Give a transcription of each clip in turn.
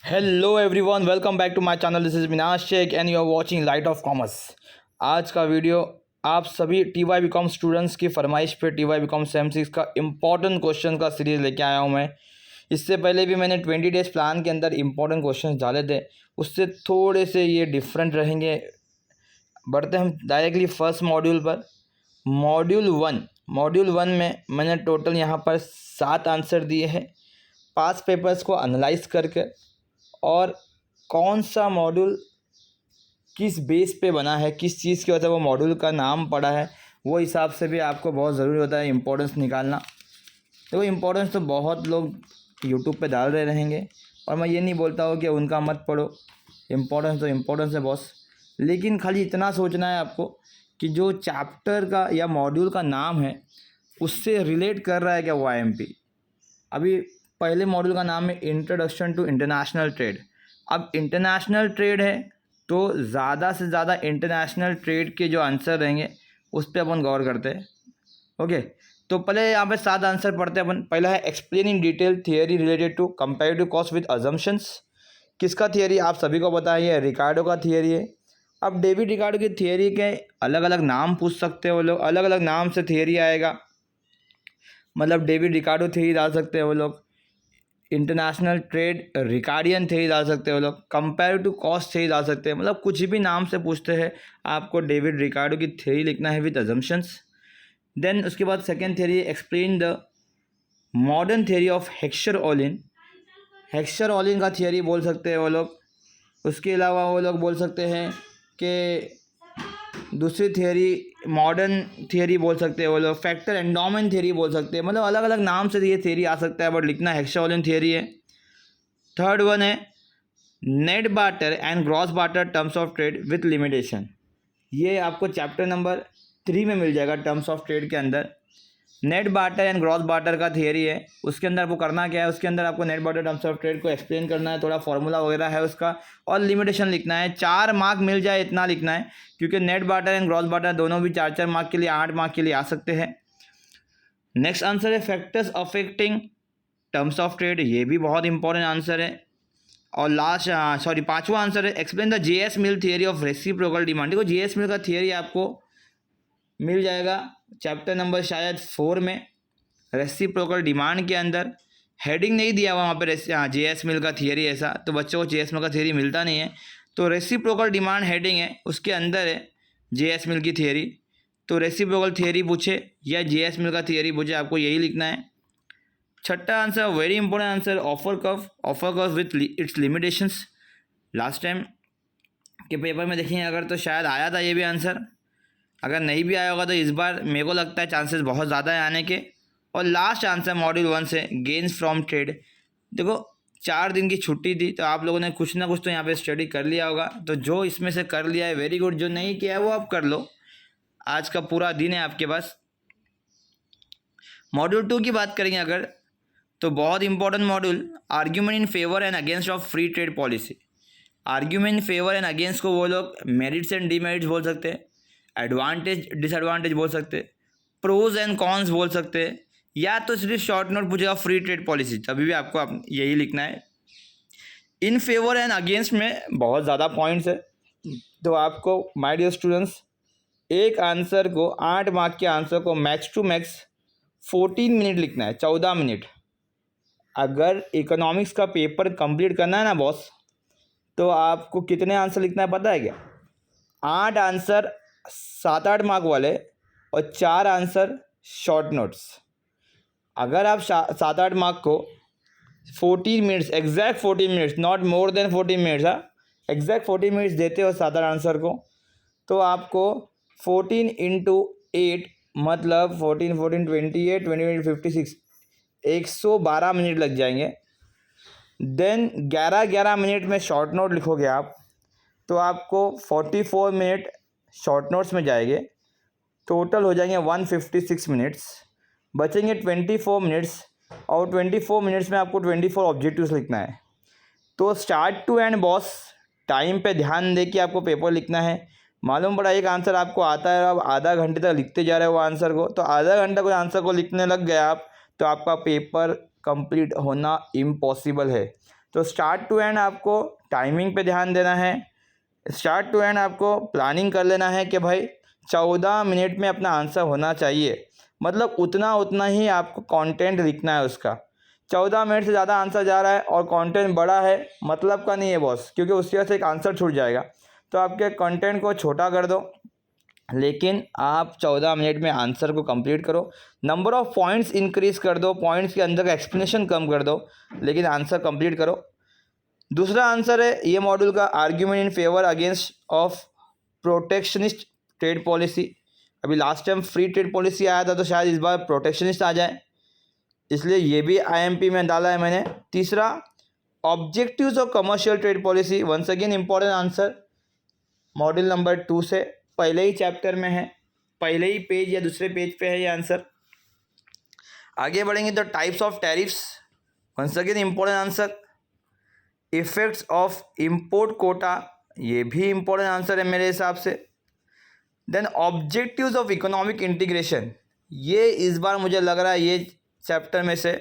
Hello everyone, welcome back to my channel. This is Minaj Shaikh and you are watching light of commerce. आज का video आप सभी TY BCom students की फरमाइश पे TY BCom सेम 6 का इम्पॉर्टेंट क्वेश्चन का सीरीज़ लेके आया हूँ मैं। इससे पहले भी मैंने 20 डेज़ प्लान के अंदर इम्पॉर्टेंट क्वेश्चन डाले थे, उससे थोड़े से ये डिफरेंट रहेंगे। बढ़ते हम डायरेक्टली फर्स्ट मॉड्यूल पर। मॉड्यूल वन में मैंने टोटल यहाँ पर 7 आंसर दिए हैं पास पेपर्स को एनालाइज करके, और कौन सा मॉड्यूल किस बेस पे बना है, किस चीज़ की वजह से वो मॉड्यूल का नाम पड़ा है, वो हिसाब से भी आपको बहुत ज़रूरी होता है इम्पोर्टेंस निकालना। तो इम्पोर्टेंस तो बहुत लोग यूट्यूब पे डाल रहे रहेंगे, और मैं ये नहीं बोलता हूँ कि उनका मत पढ़ो, इम्पोर्टेंस तो इम्पोर्टेंस है बॉस। लेकिन खाली इतना सोचना है आपको कि जो चैप्टर का या मॉड्यूल का नाम है उससे रिलेट कर रहा है क्या वो IMP। अभी पहले मॉड्यूल का नाम है इंट्रोडक्शन टू इंटरनेशनल ट्रेड। अब इंटरनेशनल ट्रेड है तो ज़्यादा से ज़्यादा इंटरनेशनल ट्रेड के जो आंसर रहेंगे उस पर अपन गौर करते हैं। ओके, तो पहले यहाँ पे 7 आंसर पढ़ते हैं अपन। पहला है explain in detail theory related to comparative cost with assumptions. किसका थियरी आप सभी को पता है, ये रिकार्डो का थियरी है। अब डेविड रिकार्डो की थियरी के अलग अलग नाम पूछ सकते हो वो लोग, अलग अलग नाम से थियरी आएगा। मतलब डेविड रिकार्डो थियरी डाल सकते हैं वो लोग, इंटरनेशनल ट्रेड रिकार्डियन थ्योरी डाल सकते हो लोग, कंपैरेटिव कॉस्ट थ्योरी डाल सकते हैं। मतलब कुछ भी नाम से पूछते हैं, आपको डेविड रिकार्डो की थ्योरी लिखना है विद अजम्पशंस। देन उसके बाद second theory explain the modern theory of Heckscher Olin. Heckscher Olin का थ्योरी बोल सकते हैं वो लोग। उसके अलावा वो लोग बोल सकते हैं कि दूसरी थियरी मॉडर्न थियरी बोल सकते हैं वो लोग, फैक्टर एंडोमेंट थियरी बोल सकते हैं। मतलब अलग अलग नाम से ये थियरी आ सकता है, बट लिखना हेक्साओलिन थियरी है। थर्ड वन है net barter and gross barter terms of trade with limitation. ये आपको चैप्टर नंबर 3 में मिल जाएगा टर्म्स ऑफ ट्रेड के अंदर। Net barter and gross barter का थियरी है, उसके अंदर आपको करना क्या है, उसके अंदर आपको net barter terms of trade को एक्सप्लेन करना है, थोड़ा फॉर्मूला वगैरह है उसका, और लिमिटेशन लिखना है। 4 मार्क मिल जाए इतना लिखना है, क्योंकि net barter and gross barter दोनों भी 4-4 मार्क के लिए, 8 मार्क के लिए आ सकते हैं। नेक्स्ट आंसर है factors affecting terms of trade. ये भी बहुत इंपॉर्टेंट आंसर है। और लास्ट पांचवा आंसर है explain the JS mill theory of reciprocal demand. देखो JS मिल का थियरी आपको मिल जाएगा चैप्टर नंबर शायद 4 में, रेसिप्रोकल डिमांड के अंदर। हेडिंग नहीं दिया हुआ वहाँ पर JS मिल का थियरी ऐसा, तो बच्चों को JS मिल का थियरी मिलता नहीं है। तो रेसिप्रोकल डिमांड हेडिंग है, उसके अंदर है JS मिल की थियरी। तो रेसिप्रोकल थियरी पूछे या JS मिल का थियरी पूछे, आपको यही लिखना है। छठा answer very important answer, offer curve with its limitations. Last time के पेपर में देखेंगे अगर तो शायद आया था ये भी आंसर, अगर नहीं भी आया होगा तो इस बार मेरे को लगता है चांसेस बहुत ज़्यादा है आने के। और लास्ट आंसर मॉड्यूल 1 से गेन्स फ्रॉम ट्रेड। देखो 4 दिन की छुट्टी थी, तो आप लोगों ने कुछ ना कुछ तो यहाँ पे स्टडी कर लिया होगा, तो जो इसमें से कर लिया है वेरी गुड, जो नहीं किया है वो आप कर लो। आज का पूरा दिन है आपके पास। मॉड्यूल 2 की बात करेंगे अगर, तो बहुत important module, argument in favour and against of free trade policy. Argument in favour and against को वो लोग मेरिट्स एंड डीमेरिट्स बोल सकते हैं, एडवांटेज डिसएडवांटेज बोल सकते, प्रोज एंड कॉन्स बोल सकते, या तो सिर्फ शॉर्ट नोट पूछेगा फ्री ट्रेड पॉलिसी, तभी भी आपको यही लिखना है। इन फेवर एंड अगेंस्ट में बहुत ज़्यादा पॉइंट्स है, तो आपको माय डियर स्टूडेंट्स एक आंसर को 8 मार्क के आंसर को मैक्स टू मैक्स 14 मिनट लिखना है, 14 मिनट। अगर इकोनॉमिक्स का पेपर कंप्लीट करना है ना बॉस, तो आपको कितने आंसर लिखना है पता है क्या? 8 आंसर 7-8 मार्क वाले और 4 आंसर शॉर्ट नोट्स। अगर आप 7-8 मार्क को 14 minutes, exact 14 minutes, not more than 14 minutes, exact 14 minutes देते हो 7-8 आंसर को, तो आपको 14 इंटू 8 मतलब 14 14 28 28 56 112 मिनट लग जाएंगे। देन 11 मिनट में शॉर्ट नोट लिखोगे आप, तो आपको 44 मिनट शॉर्ट नोट्स में जाएंगे, टोटल हो जाएंगे 156 मिनट्स। बचेंगे 24 मिनट्स, और 24 मिनट्स में आपको 24 ऑब्जेक्टिव्स लिखना है। तो start to end boss time पे ध्यान दे के आपको पेपर लिखना है। मालूम पड़ा एक आंसर आपको आता है, अब आधा घंटे तक लिखते जा रहे हो वो आंसर को, तो आधा घंटा कोई आंसर को लिखने लग गए आप, तो आपका पेपर कंप्लीट होना इम्पॉसिबल है। तो स्टार्ट टू एंड आपको टाइमिंग पे ध्यान देना है, स्टार्ट टू एंड आपको प्लानिंग कर लेना है कि भाई 14 मिनट में अपना आंसर होना चाहिए, मतलब उतना ही आपको कंटेंट लिखना है उसका। 14 मिनट से ज़्यादा आंसर जा रहा है और कंटेंट बड़ा है, मतलब का नहीं है बॉस, क्योंकि उसकी वजह से एक आंसर छूट जाएगा। तो आपके कंटेंट को छोटा कर दो, लेकिन आप 14 मिनट में आंसर को कंप्लीट करो। नंबर ऑफ़ पॉइंट्स इंक्रीज़ कर दो, पॉइंट्स के अंदर का एक्सप्लेनेशन कम कर दो, लेकिन आंसर कंप्लीट करो। दूसरा आंसर है ये मॉड्यूल का, argument in favour against of protectionist trade policy. अभी last time free trade policy आया था, तो शायद इस बार प्रोटेक्शनिस्ट आ जाए, इसलिए ये भी आईएमपी में डाला है मैंने। तीसरा, objectives of commercial trade policy, once again important answer, module number 2 से पहले ही चैप्टर में है, पहले ही पेज या दूसरे पेज पे है ये आंसर। आगे बढ़ेंगे तो types of tariffs, once again important answer. Effects of import quota, ये भी इंपॉर्टेंट आंसर है मेरे हिसाब से। Then objectives of economic integration, ये इस बार मुझे लग रहा है ये चैप्टर में से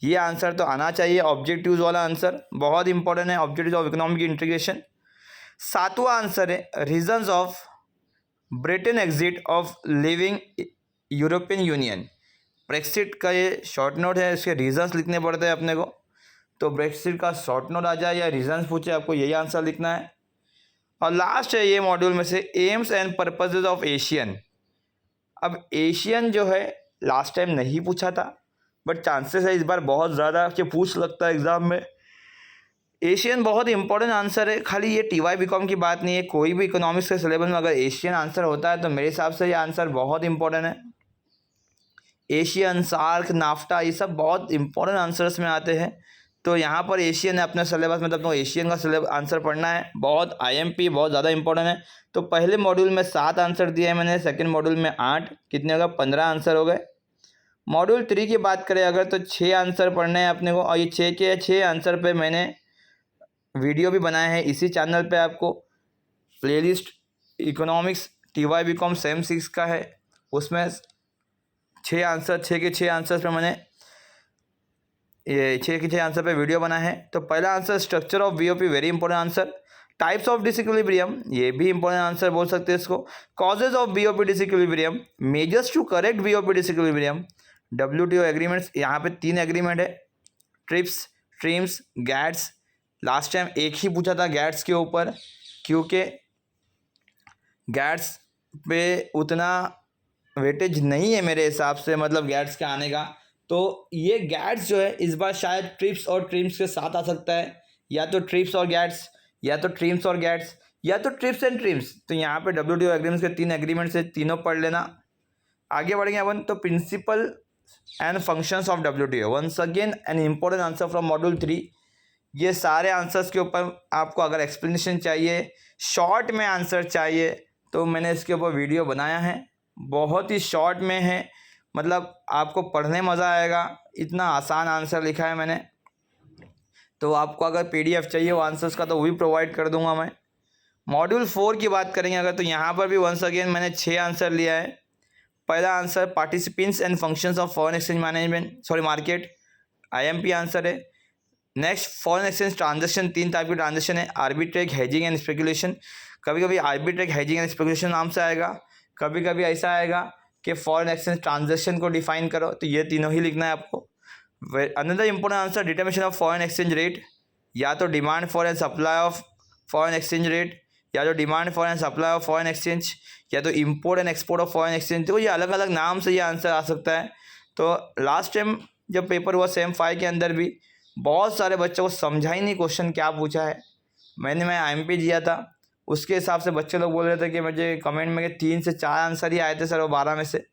ये आंसर तो आना चाहिए, ऑब्जेक्टिव्स वाला आंसर बहुत इंपॉर्टेंट है, ऑब्जेक्टिव्स ऑफ इकोनॉमिक इंटीग्रेशन। सातवां आंसर है reasons of Britain exit of living European union. Brexit का ये शॉर्ट नोट है, इसके रीजंस लिखने पड़ते हैं अपने को, तो ब्रेक्सिट का शॉर्ट नोट आ जाए या रीजंस पूछे, आपको यही आंसर लिखना है। और लास्ट है ये मॉड्यूल में से AIIMS and purposes of Asian. अब एशियन जो है लास्ट टाइम नहीं पूछा था, बट चांसेस है इस बार बहुत ज़्यादा कि पूछ लगता है एग्ज़ाम में। एशियन बहुत इंपॉर्टेंट आंसर है, खाली ये टीवाई बीकॉम की बात नहीं है, कोई भी इकोनॉमिक्स के सिलेबस में अगर एशियन आंसर होता है तो मेरे हिसाब से ये आंसर बहुत इंपॉर्टेंट है। एशियन, सार्क, नाफ्टा, ये सब बहुत इंपॉर्टेंट आंसर्स में आते हैं, तो यहाँ पर एशियन है अपने सिलेबस में, तब तो एशियन का सिलेबस आंसर पढ़ना है, बहुत आईएमपी बहुत ज़्यादा इंपॉर्टेंट है। तो पहले मॉड्यूल में 7 आंसर दिए हैं मैंने, सेकंड मॉड्यूल में 8, कितने हो गए 15 आंसर हो गए। मॉड्यूल 3 की बात करें अगर तो 6 आंसर पढ़ने हैं अपने को, और ये 6 के 6 आंसर पे मैंने वीडियो भी बनाए हैं इसी चैनल पे, आपको playlist economics TY BCom sem 6 का है, उसमें 6 आंसर 6 के 6 आंसर पे मैंने ये 6 के 6 आंसर पे वीडियो बना है। तो पहला answer structure of BOP, very important answer. Types of disequilibrium, ये भी इंपॉर्टेंट आंसर बोल सकते हैं इसको। Causes of BOP disequilibrium, measures to correct BOP disequilibrium. WTO agreements, यहाँ पे 3 एग्रीमेंट है, TRIPS, TRIMS, GATS. Last time एक ही पूछा था गैट्स के ऊपर, क्योंकि गैट्स पे उतना वेटेज नहीं है मेरे हिसाब से, मतलब गैट्स के आने का। तो ये गैट्स जो है इस बार शायद ट्रिप्स और ट्रिम्स के साथ आ सकता है, या तो ट्रिप्स और गैट्स, या तो ट्रिम्स और गैट्स, या तो ट्रिप्स एंड ट्रिम्स। तो यहाँ पे डब्ल्यूटीओ एग्रीमेंट्स के 3 एग्रीमेंट से तीनों पढ़ लेना। आगे बढ़ेंगे अपन, तो principle and functions of WTO, once again an important answer from module 3। ये सारे आंसर्स के ऊपर आपको अगर एक्सप्लेनेशन चाहिए, शॉर्ट में आंसर चाहिए, तो मैंने इसके ऊपर वीडियो बनाया है, बहुत ही शॉर्ट में है, मतलब आपको पढ़ने मज़ा आएगा, इतना आसान आंसर लिखा है मैंने। तो आपको अगर पीडीएफ चाहिए वो आंसर्स का, तो वो भी प्रोवाइड कर दूंगा मैं। मॉड्यूल 4 की बात करेंगे अगर, तो यहाँ पर भी वंस अगेन मैंने 6 आंसर लिया है। पहला answer participants and functions of foreign exchange management market, IMP answer है। Next, foreign exchange transaction, 3 type की ट्रांजेक्शन है, आर्बिट्रेज, हेजिंग एंड स्पेकुलेशन। कभी कभी आर्बिट्रेज, हेजिंग एंड स्पेकुलेशन नाम से आएगा, कभी कभी ऐसा आएगा कि फॉरेन एक्सचेंज ट्रांजेक्शन को डिफाइन करो, तो ये तीनों ही लिखना है आपको। Another important answer, determination of foreign exchange rate, या तो demand for and supply of foreign exchange rate, या तो demand for and supply of foreign exchange, या तो import and export of foreign exchange. तो ये अलग अलग नाम से ये आंसर आ सकता है। तो लास्ट टाइम जब पेपर हुआ सेम 5 के अंदर भी बहुत सारे बच्चों को समझा ही नहीं क्वेश्चन क्या पूछा है। मैं आईएमपी दिया था, उसके हिसाब से बच्चे लोग बोल रहे थे कि मुझे कमेंट में 3 से 4 आंसर ही आए थे सर वो 12 में से।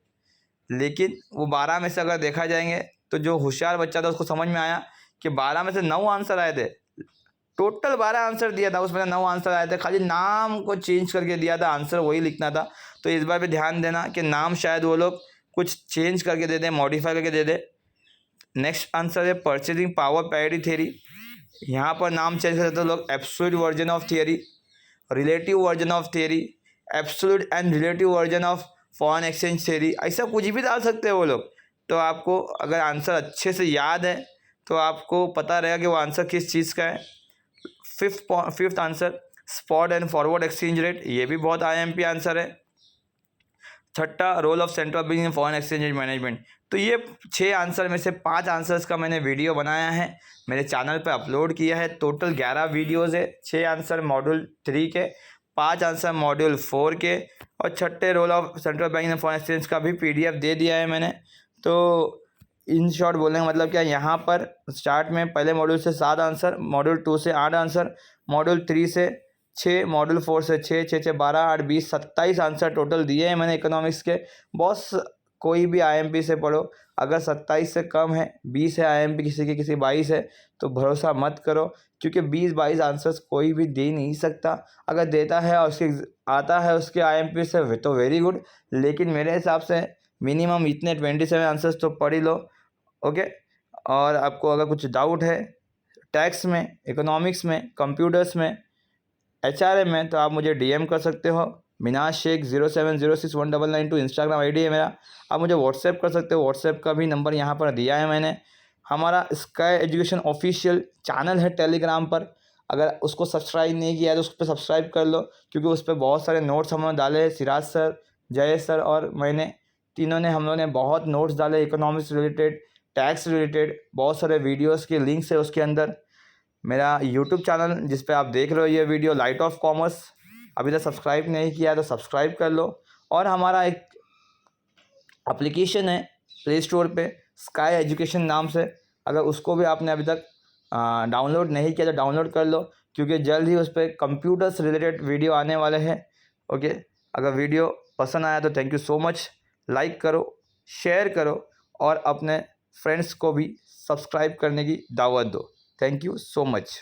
लेकिन वो 12 में से अगर देखा जाएंगे तो जो होशियार बच्चा था उसको समझ में आया कि 12 में से 9 आंसर आए थे। टोटल 12 आंसर दिया था, उसमें 9 आंसर आए थे, खाली नाम को चेंज करके दिया था, आंसर वही लिखना था। तो इस बार भी ध्यान देना कि नाम शायद वो लोग कुछ चेंज करके दे दें, मॉडिफाई करके दे दे। नेक्स्ट आंसर है परचेजिंग पावर पैरिटी थ्योरी, यहाँ पर नाम चेंज करते तो लोग absolute version of theory, relative version of theory, absolute and relative version of foreign exchange theory, ऐसा कुछ भी डाल सकते हैं वो लोग। तो आपको अगर आंसर अच्छे से याद है तो आपको पता रहेगा कि वो आंसर किस चीज़ का है। Fifth answer spot and forward exchange rate, ये भी बहुत IMP आंसर है। छठा role of central bank in foreign exchange management. तो ये 6 आंसर में से 5 आंसर्स का मैंने वीडियो बनाया है, मेरे चैनल पे अपलोड किया है। टोटल 11 वीडियोज़ है, 6 आंसर मॉड्यूल 3 के, 5 आंसर मॉड्यूल 4 के, और छठे role of central bank in foreign exchange का भी PDF दे दिया है मैंने। तो इन शॉर्ट बोलने का मतलब क्या, यहाँ पर स्टार्ट में पहले मॉड्यूल से 7 आंसर, मॉड्यूल 2 से 8 आंसर, मॉड्यूल 3 से 6, मॉड्यूल 4 से 6, 6 6 12 8 20 27 आंसर टोटल दिए हैं मैंने इकोनॉमिक्स के। बॉस कोई भी IMP से पढ़ो, अगर 27 से कम है, 20 है IMP किसी की, किसी 22 है, तो भरोसा मत करो, क्योंकि 20-22 आंसर्स कोई भी दे नहीं सकता। अगर देता है और उसके आता है उसके IMP से तो वेरी गुड, लेकिन मेरे हिसाब से मिनिमम इतने 27 आंसर्स तो पढ़ ही लो। ओके, और आपको अगर कुछ डाउट है टैक्स में, इकोनॉमिक्स में, कंप्यूटर्स में, HRM में, तो आप मुझे DM कर सकते हो। मिनाज शेख 07061992 इंस्टाग्राम ID है मेरा। आप मुझे व्हाट्सएप कर सकते हो, व्हाट्सएप का भी नंबर यहाँ पर दिया है मैंने। हमारा स्काई एजुकेशन ऑफिशियल चैनल है टेलीग्राम पर, अगर उसको सब्सक्राइब नहीं किया है तो उस पर सब्सक्राइब कर लो, क्योंकि उस पर बहुत सारे नोट्स हमने डाले हैं। सिराज सर, जयेश सर और मैंने, तीनों ने, हम लोगों ने बहुत नोट्स डाले इकोनॉमिक्स रिलेटेड, टैक्स रिलेटेड, बहुत सारे वीडियोज़ के लिंक्स है उसके अंदर। मेरा यूट्यूब चैनल जिस पे आप देख रहे हो ये वीडियो, लाइट ऑफ कॉमर्स, अभी तक सब्सक्राइब नहीं किया तो सब्सक्राइब कर लो। और हमारा एक एप्लीकेशन है प्ले स्टोर पे, स्काई एजुकेशन नाम से, अगर उसको भी आपने अभी तक डाउनलोड नहीं किया तो डाउनलोड कर लो, क्योंकि जल्द ही उस पर कंप्यूटर्स रिलेटेड वीडियो आने वाले हैं। ओके, अगर वीडियो पसंद आया तो thank you so much, like करो, शेयर करो, और अपने फ्रेंड्स को भी सब्सक्राइब करने की दावत दो। Thank you so much.